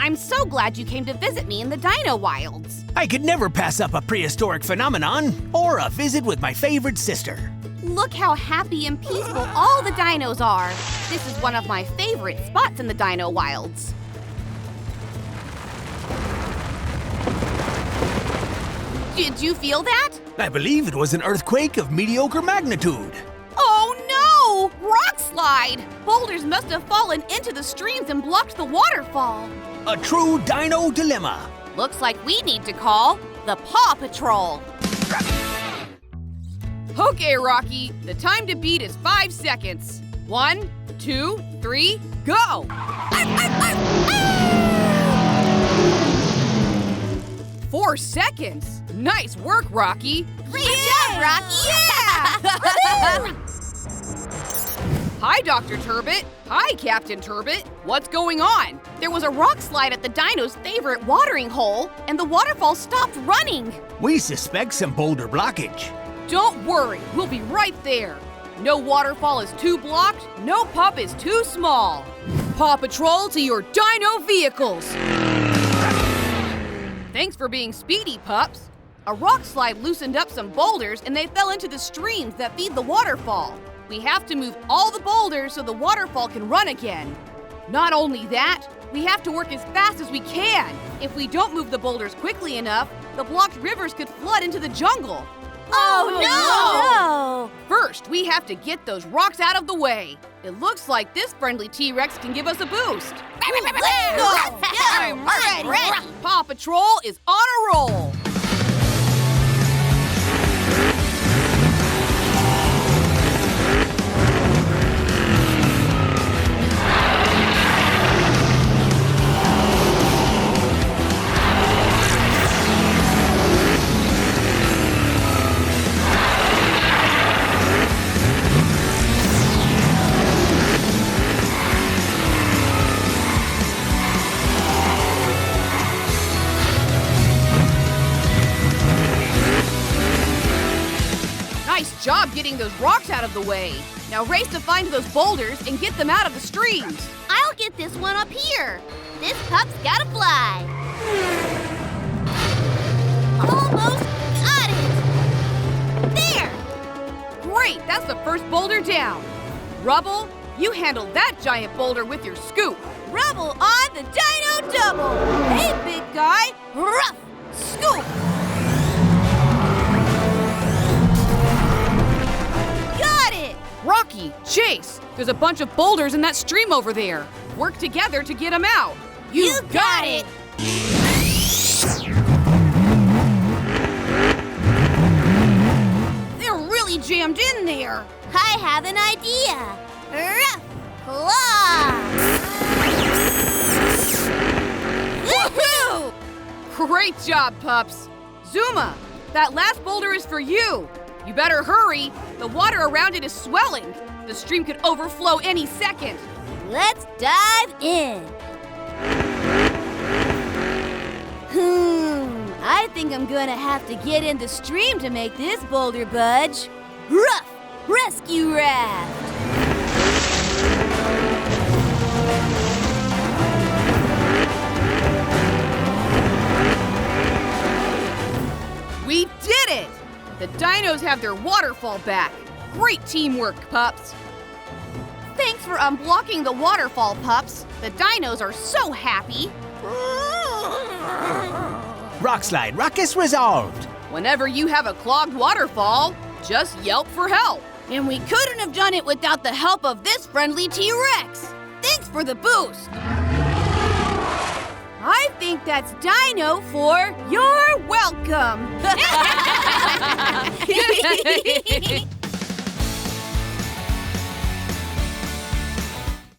I'm so glad you came to visit me in the dino wilds. I could never pass up a prehistoric phenomenon or a visit with my favorite sister. Look how happy and peaceful all the dinos are. This is one of my favorite spots in the dino wilds. Did you feel that? I believe it was an earthquake of mediocre magnitude. Oh no! Rock slide! Boulders must have fallen into the streams and blocked the waterfall. A true dino dilemma. Looks like we need to call the PAW Patrol. Okay, Rocky, the time to beat is 5 seconds. 1, 2, 3, go! 4 seconds? Nice work, Rocky. Great job, Rocky! Yeah! Hi, Dr. Turbot. Hi, Captain Turbot. What's going on? There was a rock slide at the dino's favorite watering hole, and the waterfall stopped running. We suspect some boulder blockage. Don't worry, we'll be right there. No waterfall is too blocked, no pup is too small. Paw Patrol to your dino vehicles. Thanks for being speedy, pups. A rock slide loosened up some boulders and they fell into the streams that feed the waterfall. We have to move all the boulders so the waterfall can run again. Not only that, we have to work as fast as we can. If we don't move the boulders quickly enough, the blocked rivers could flood into the jungle. Oh, no! First, we have to get those rocks out of the way. It looks like this friendly T-Rex can give us a boost. I'm ready. Paw Patrol is on a roll. Nice job getting those rocks out of the way. Now race to find those boulders and get them out of the streams. I'll get this one up here. This pup's gotta fly. Almost got it. There. Great, that's the first boulder down. Rubble, you handled that giant boulder with your scoop. Rubble on the dino double. Hey, big guy. Rough. Scoop. Got it. Rocky, Chase, there's a bunch of boulders in that stream over there. Work together to get them out. You got it. They're really jammed in there. I have an idea. Rough. Claw. Woohoo! Great job, pups. Zuma, that last boulder is for you. You better hurry. The water around it is swelling. The stream could overflow any second. Let's dive in. I think I'm gonna have to get in the stream to make this boulder budge. Rough rescue raft. We did it! The dinos have their waterfall back. Great teamwork, pups. Thanks for unblocking the waterfall, pups. The dinos are so happy. Rock slide ruckus resolved. Whenever you have a clogged waterfall, just yelp for help. And we couldn't have done it without the help of this friendly T-Rex. Thanks for the boost. I think that's Dino for You're Welcome.